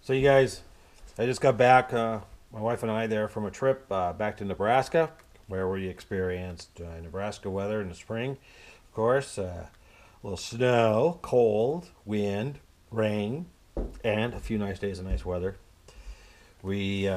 So you guys, I just got back, my wife and I there from a trip back to Nebraska, where we experienced Nebraska weather in the spring. Of course, a little snow, cold, wind, rain, and a few nice days of nice weather. We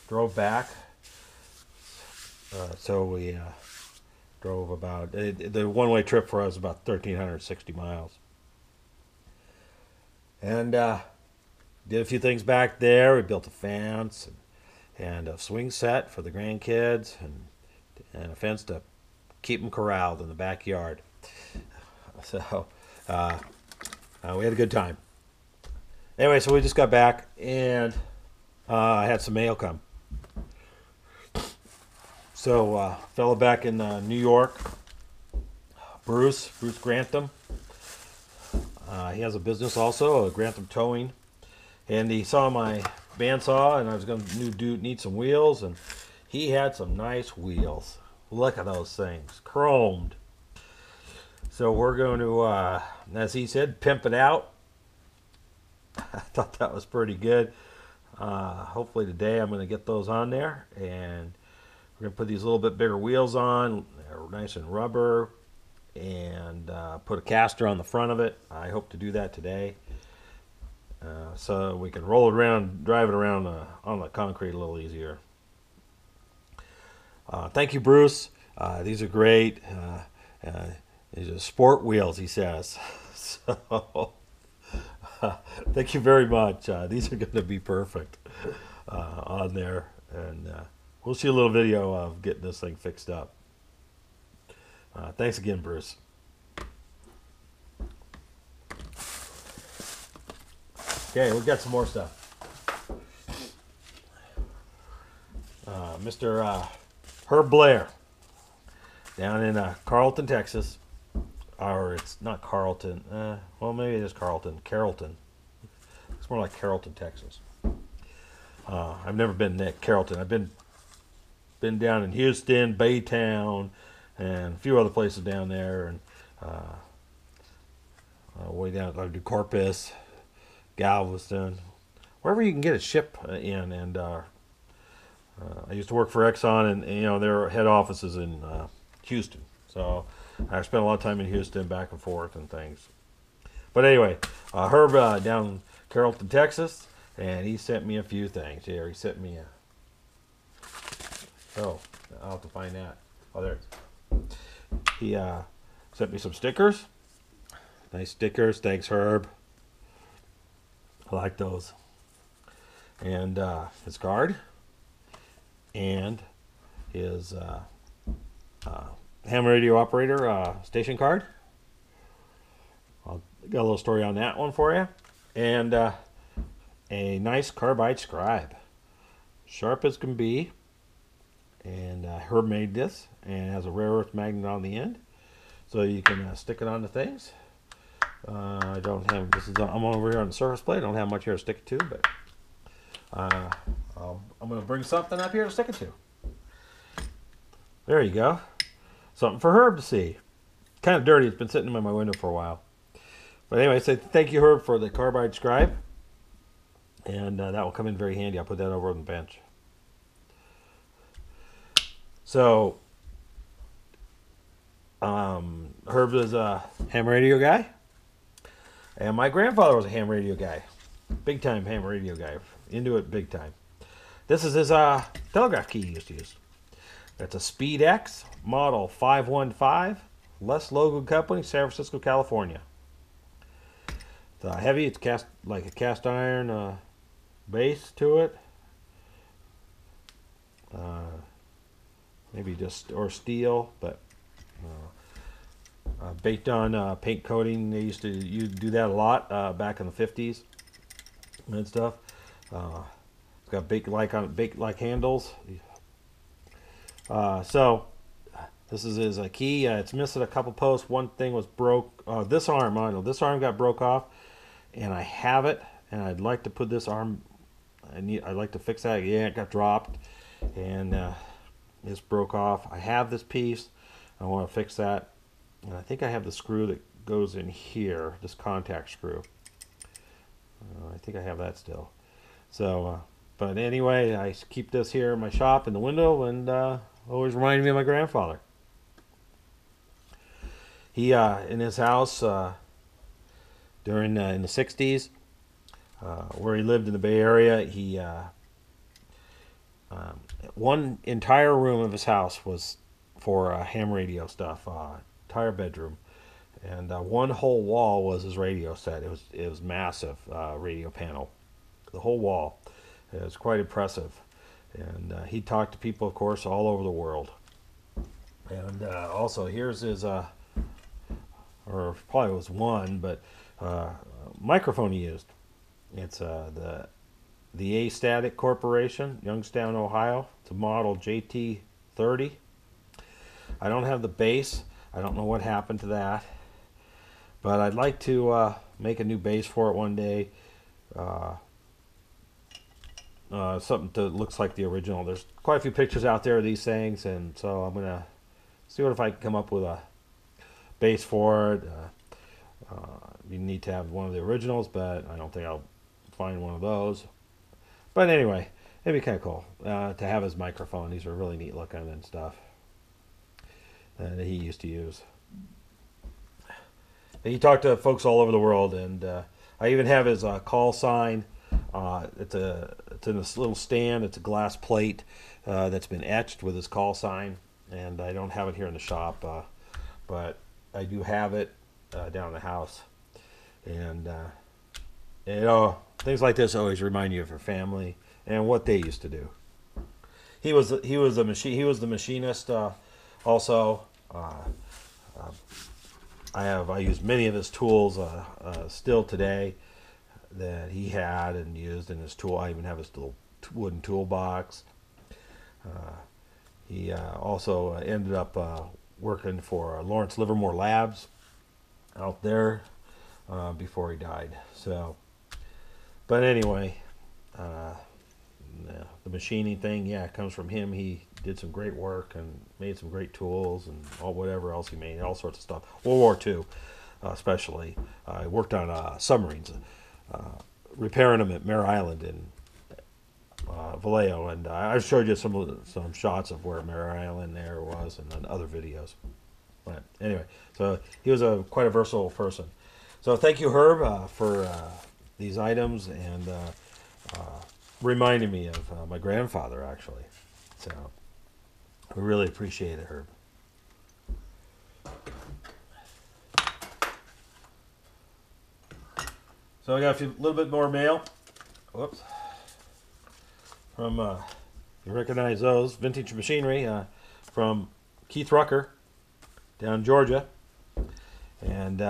drove back, so we drove about, the one-way trip for us was about 1,360 miles. And did a few things back there. We built a fence and a swing set for the grandkids and a fence to keep them corralled in the backyard. So we had a good time. Anyway, so we just got back and I had some mail come. So fellow back in New York, Bruce Grantham. He has a business also, Grantham Towing. And he saw my bandsaw, and I was going to need some wheels, and he had some nice wheels. Look at those things, chromed. So we're going to, as he said, pimp it out. I thought that was pretty good. Hopefully today I'm going to get those on there, and we're going to put these a little bit bigger wheels on. They're nice and rubber, and put a caster on the front of it. I hope to do that today. So we can roll it around, drive it around on the concrete a little easier. Thank you, Bruce. These are great. These are sport wheels, he says. So thank you very much. These are going to be perfect on there. And we'll see a little video of getting this thing fixed up. Thanks again, Bruce. Okay, we've got some more stuff. Mr. Herb Blair down in Carlton, Texas. Or it's not Carlton. Well, maybe it is Carlton. Carrollton. It's more like Carrollton, Texas. I've never been to Carrollton. I've been down in Houston, Baytown, and a few other places down there, and way down I do Corpus, Galveston, wherever you can get a ship in. And I used to work for Exxon, and you know their head office is in Houston, so I spent a lot of time in Houston, back and forth and things. But anyway, Herb down in Carrollton, Texas, and he sent me a few things here. He sent me I'll have to find that. Oh, there it is. He sent me some stickers. Nice stickers. Thanks, Herb. I like those. And his card. And his ham radio operator station card. I'll got a little story on that one for you. And a nice carbide scribe. Sharp as can be. And Herb made this, and it has a rare earth magnet on the end, so you can stick it onto things. I don't have I'm over here on the surface plate. I don't have much here to stick it to, but I'm going to bring something up here to stick it to. There you go. Something for Herb to see. Kind of dirty. It's been sitting in my window for a while. But anyway, so thank you, Herb, for the carbide scribe, and that will come in very handy. I'll put that over on the bench. So, Herb is a ham radio guy, and my grandfather was a ham radio guy, big time ham radio guy, into it big time. This is his telegraph key he used to use. That's a Speed X model 515, Les Logo Company, San Francisco, California. It's heavy. It's cast like a cast iron base to it. Maybe just or steel, but baked on paint coating. They used to do that a lot back in the 50s and stuff. It's got baked like handles. So this is his key. It's missing a couple posts. One thing was broke. This arm, I know this arm got broke off, and I have it. And I'd like to put this arm. I'd like to fix that. Yeah, it got dropped, and this broke off. I have this piece. I want to fix that. And I think I have the screw that goes in here, this contact screw. I think I have that still. So, but anyway, I keep this here in my shop in the window, and always reminding me of my grandfather. He in his house during in the '60s, where he lived in the Bay Area, he one entire room of his house was for ham radio stuff, entire bedroom, and one whole wall was his radio set. It was massive radio panel, the whole wall. It was quite impressive, and he talked to people, of course, all over the world. And also, here's his, or probably was one, but microphone he used. It's the A Static Corporation, Youngstown, Ohio. It's a model JT30. I don't have the bass. I don't know what happened to that, but I'd like to make a new bass for it one day. Something that looks like the original. There's quite a few pictures out there of these things, and so I'm gonna see what if I can come up with a bass for it. You need to have one of the originals, but I don't think I'll find one of those. But anyway, it'd be kind of cool to have his microphone. These are really neat looking and stuff that he used to use. And he talked to folks all over the world, and I even have his call sign. It's in this little stand. It's a glass plate that's been etched with his call sign, and I don't have it here in the shop, but I do have it down in the house. And you know, things like this always remind you of your family and what they used to do. He was the machinist also. I use many of his tools still today that he had and used in his tool. I even have his little wooden toolbox. He also ended up working for Lawrence Livermore Labs out there before he died. So, but anyway, the machining thing, yeah, it comes from him. He did some great work and made some great tools and whatever else he made, all sorts of stuff. World War II, especially. I worked on submarines, repairing them at Mare Island in Vallejo, and I showed you some shots of where Mare Island there was, and then other videos. But anyway, so he was quite a versatile person. So thank you, Herb, for these items and reminding me of my grandfather, actually. So we really appreciate it, Herb. So I got a little bit more mail. Whoops. From, you recognize those, Vintage Machinery, from Keith Rucker down in Georgia. And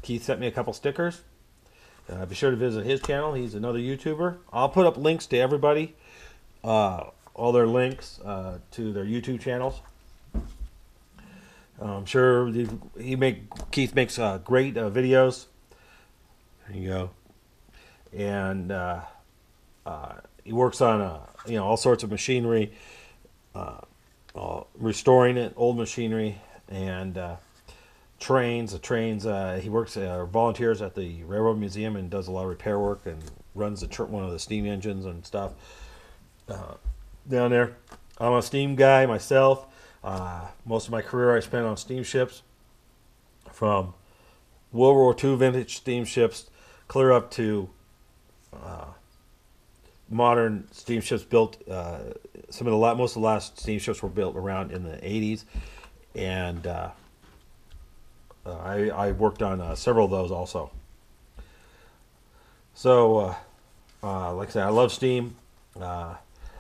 Keith sent me a couple stickers. Be sure to visit his channel. He's another YouTuber. I'll put up links to everybody, all their links to their YouTube channels. I'm sure Keith makes great videos. There you go. And he works on all sorts of machinery, restoring it, old machinery, and trains. He works volunteers at the Railroad Museum and does a lot of repair work and runs one of the steam engines and stuff down there. I'm a steam guy myself. Most of my career I spent on steamships, from World War II vintage steamships clear up to modern steamships built. Most of the last steamships were built around in the 80s, and I worked on several of those also. So, like I said, I love steam,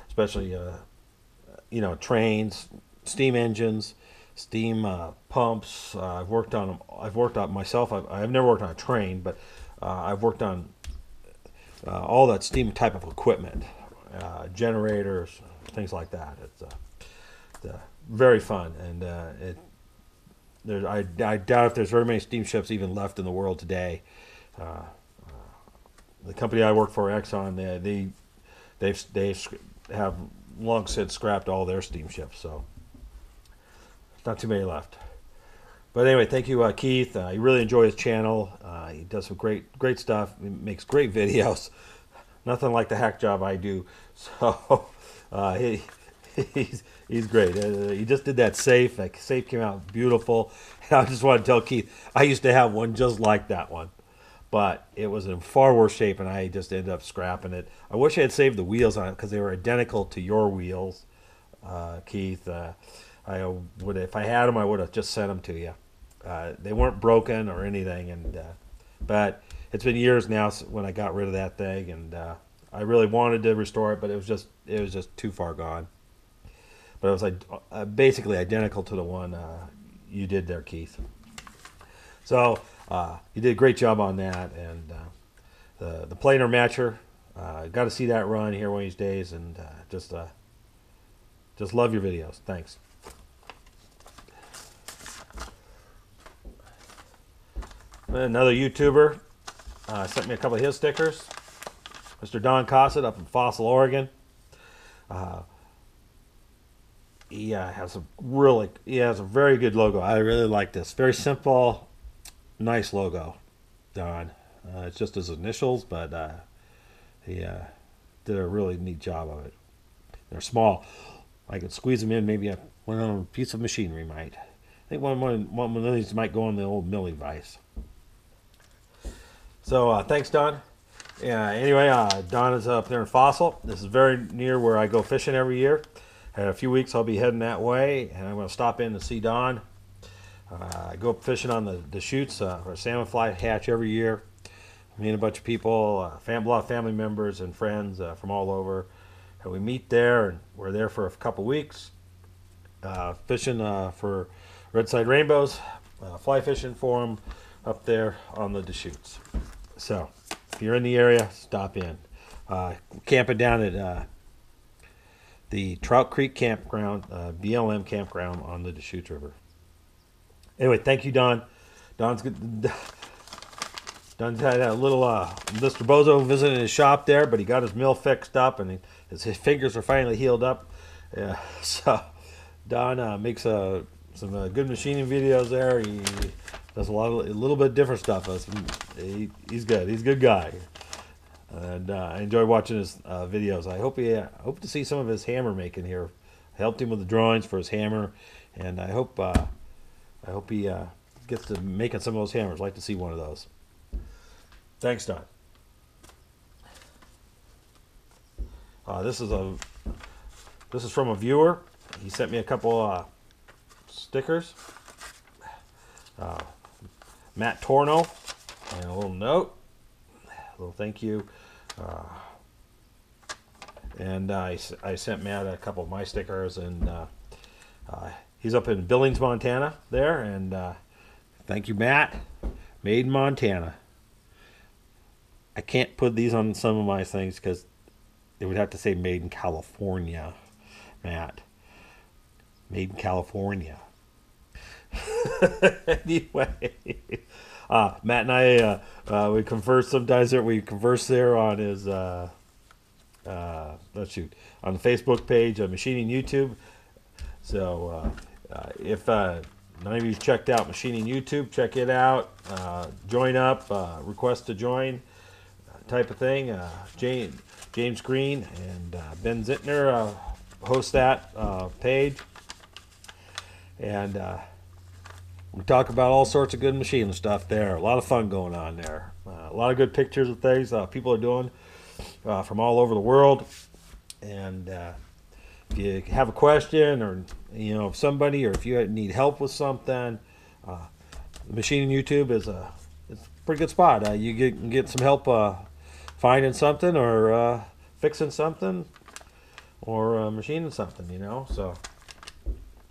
especially trains, steam engines, steam pumps. I've worked on them. I've worked on myself. I've never worked on a train, but I've worked on all that steam type of equipment, generators, things like that. It's very fun, and I doubt if there's very many steamships even left in the world today. The company I work for, Exxon, they have long since scrapped all their steamships, so not too many left. But anyway, thank you, Keith. You really enjoy his channel. He does some great stuff. He makes great videos. nothing like the hack job I do. So he's great. He just did that safe. That safe came out beautiful. And I just want to tell Keith, I used to have one just like that one, but it was in far worse shape, and I just ended up scrapping it. I wish I had saved the wheels on it because they were identical to your wheels, Keith. I would, if I had them, I would have just sent them to you. They weren't broken or anything, and but it's been years now when I got rid of that thing, and I really wanted to restore it, but it was just too far gone. But it was like basically identical to the one you did there, Keith. So you did a great job on that, and the planer matcher. Got to see that run here one of these days, and just love your videos. Thanks. Another YouTuber sent me a couple of his stickers. Mr. Don Cossett up in Fossil, Oregon. He has a very good logo. I really like this. Very simple, nice logo, Don. It's just his initials, but he did a really neat job of it. They're small. I could squeeze them in. Maybe one on a piece of machinery might. I think one of these might go on the old milling vise. So thanks, Don. Yeah. Anyway, Don is up there in Fossil. This is very near where I go fishing every year. In a few weeks, I'll be heading that way, and I'm going to stop in to see Don. I go up fishing on the chutes for a salmon fly hatch every year. Me and a bunch of people, a lot of family members and friends from all over. And we meet there, and we're there for a couple weeks, fishing for red-side rainbows, fly fishing for them up there on the Deschutes. So if you're in the area, stop in. Camping down at the Trout Creek Campground, BLM Campground on the Deschutes River. Anyway, thank you, Don. Don's good. Don's had a little Mr. Bozo visiting his shop there, but he got his mill fixed up, and his fingers are finally healed up. So Don makes some good machining videos there. He does a little bit different stuff. He's good. He's a good guy, and I enjoy watching his videos. I hope to see some of his hammer making here. I helped him with the drawings for his hammer, and I hope he gets to making some of those hammers. I'd like to see one of those. Thanks, Don. This is from a viewer. He sent me a couple stickers. Matt Torno, and a little note, a little thank you. And I sent Matt a couple of my stickers, and he's up in Billings, Montana there, and thank you, Matt. Made in Montana. I can't put these on some of my things because it would have to say made in California, Matt. Made in California. Anyway, Matt and I we converse sometimes. We converse there on his on the Facebook page, Machining YouTube. So if none of you checked out Machining YouTube, check it out. Join up. Request to join. Type of thing. James Green and Ben Zittner host that page, and we talk about all sorts of good machine stuff there. A lot of fun going on there. A lot of good pictures of things people are doing from all over the world. And if you have a question, or somebody, or if you need help with something, Machining YouTube is it's a pretty good spot. You can get some help finding something, or fixing something, or machining something, So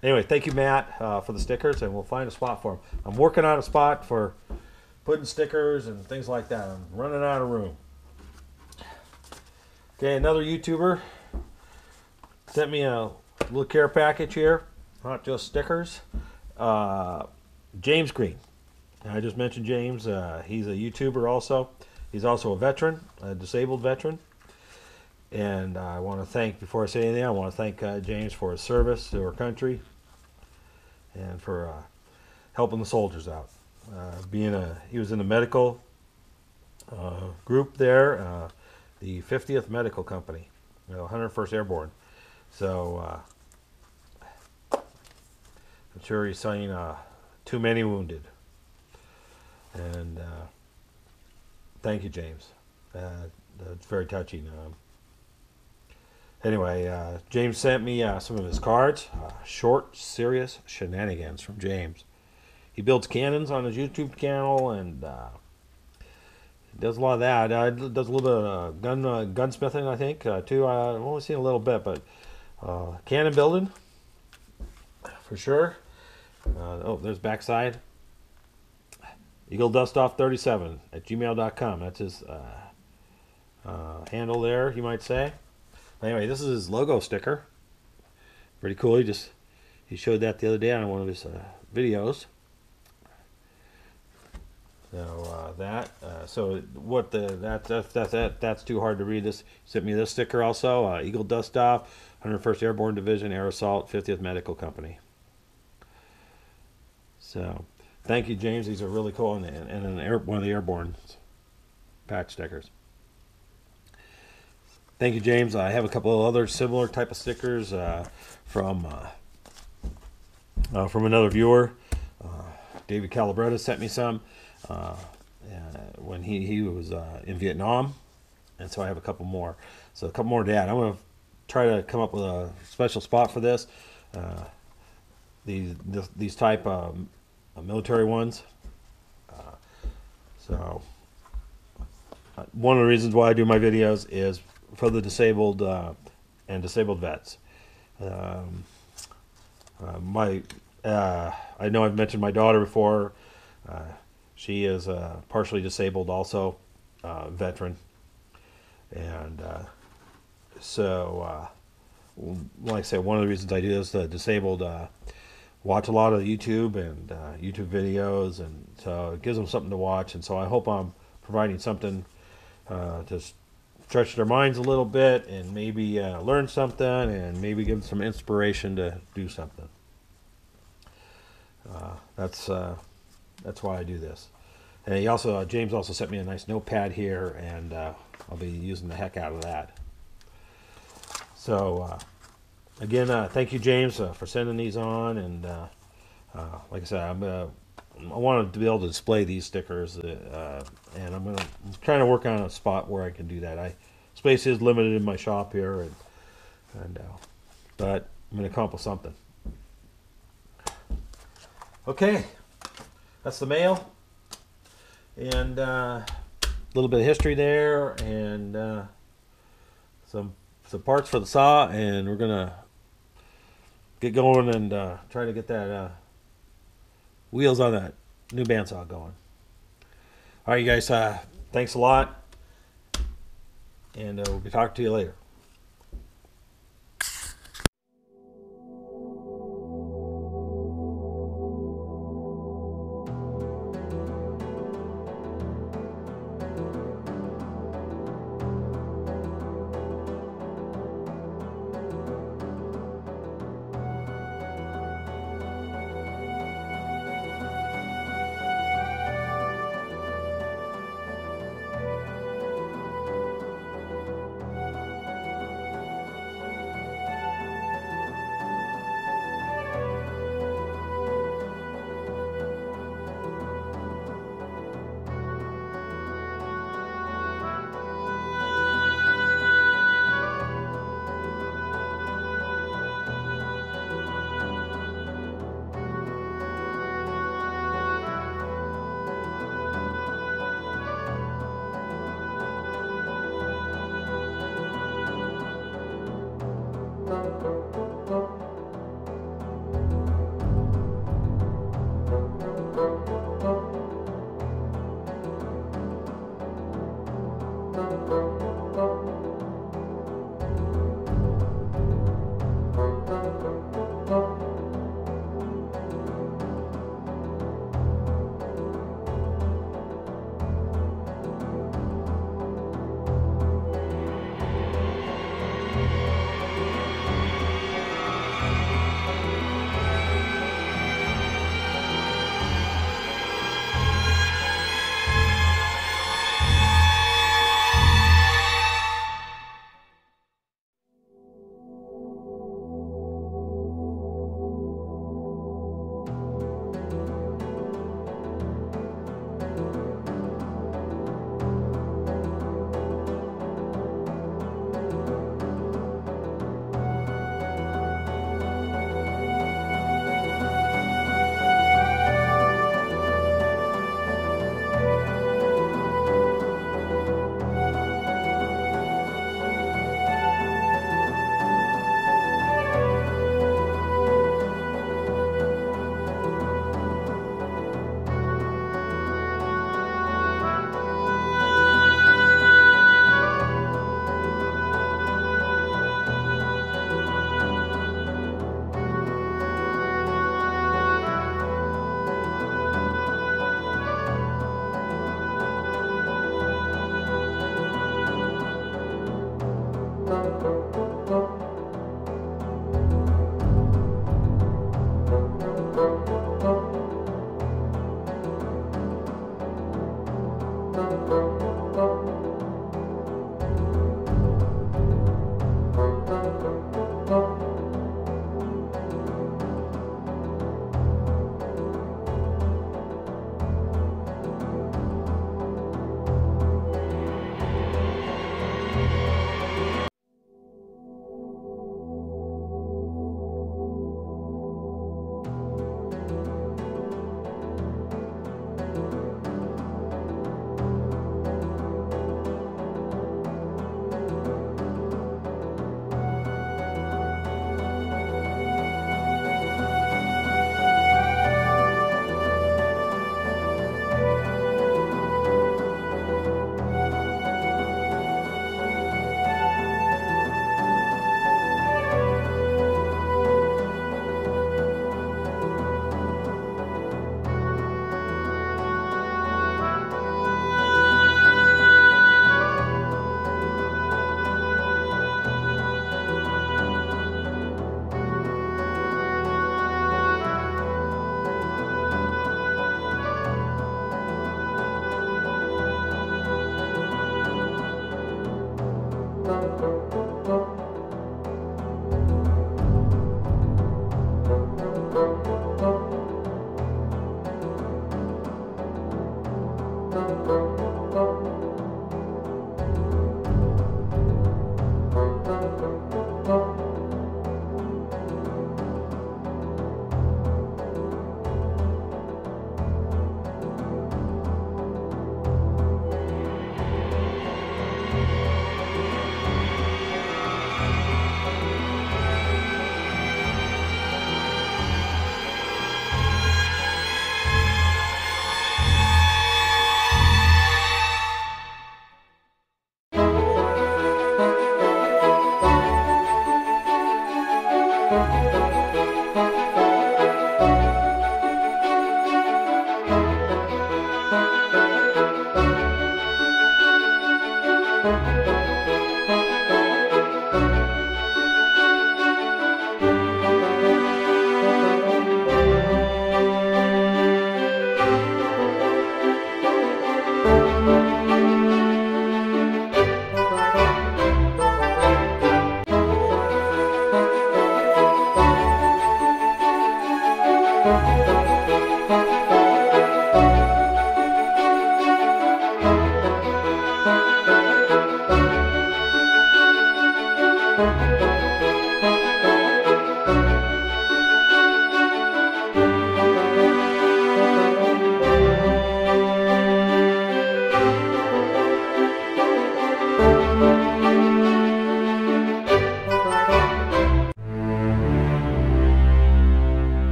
anyway, thank you, Matt, for the stickers, and we'll find a spot for them. I'm working on a spot for putting stickers and things like that. I'm running out of room. Okay, another YouTuber sent me a little care package here, not just stickers. James Green. I just mentioned James. He's a YouTuber also. He's also a veteran, a disabled veteran. And I want to thank, before I say anything, I want to thank James for his service to our country and for helping the soldiers out. He was in the medical group there, the 50th Medical Company, 101st Airborne. So I'm sure he's saying too many wounded. And thank you, James. That's very touching. Anyway, James sent me some of his cards. Short, serious shenanigans from James. He builds cannons on his YouTube channel, and does a lot of that. Does a little bit of gunsmithing, I think, too. I've only seen a little bit, but cannon building, for sure. Oh, there's backside. EagleDustOff37 at gmail.com. That's his handle there, you might say. Anyway, this is his logo sticker. Pretty cool. He showed that the other day on one of his videos. So that's too hard to read. This sent me this sticker also. Eagle Dust Off, 101st Airborne Division, Air Assault, 50th Medical Company. So thank you, James. These are really cool, and one of the airborne patch stickers. Thank you, James. I have a couple of other similar type of stickers from another viewer. David Calabretta sent me some when he was in Vietnam, and so I have a couple more. So a couple more to add. I'm going to try to come up with a special spot for this. These type military ones. So one of the reasons why I do my videos is for the disabled and disabled vets. I know I've mentioned my daughter before. She is partially disabled also, veteran. And so like I said, one of the reasons I do this, the disabled watch a lot of YouTube and YouTube videos, and so it gives them something to watch. And so I hope I'm providing something to stretch their minds a little bit, and maybe learn something, and maybe give them some inspiration to do something. That's why I do this. And James also sent me a nice notepad here, and I'll be using the heck out of that. So again, thank you, James, for sending these on. And like I said, I wanted to be able to display these stickers, and I'm trying to work on a spot where I can do that. Space is limited in my shop here, but I'm going to accomplish something. Okay, that's the mail, and a little bit of history there, and some parts for the saw, and we're gonna get going and try to get that wheels on that new bandsaw going. All right, you guys, thanks a lot, and we'll be talking to you later.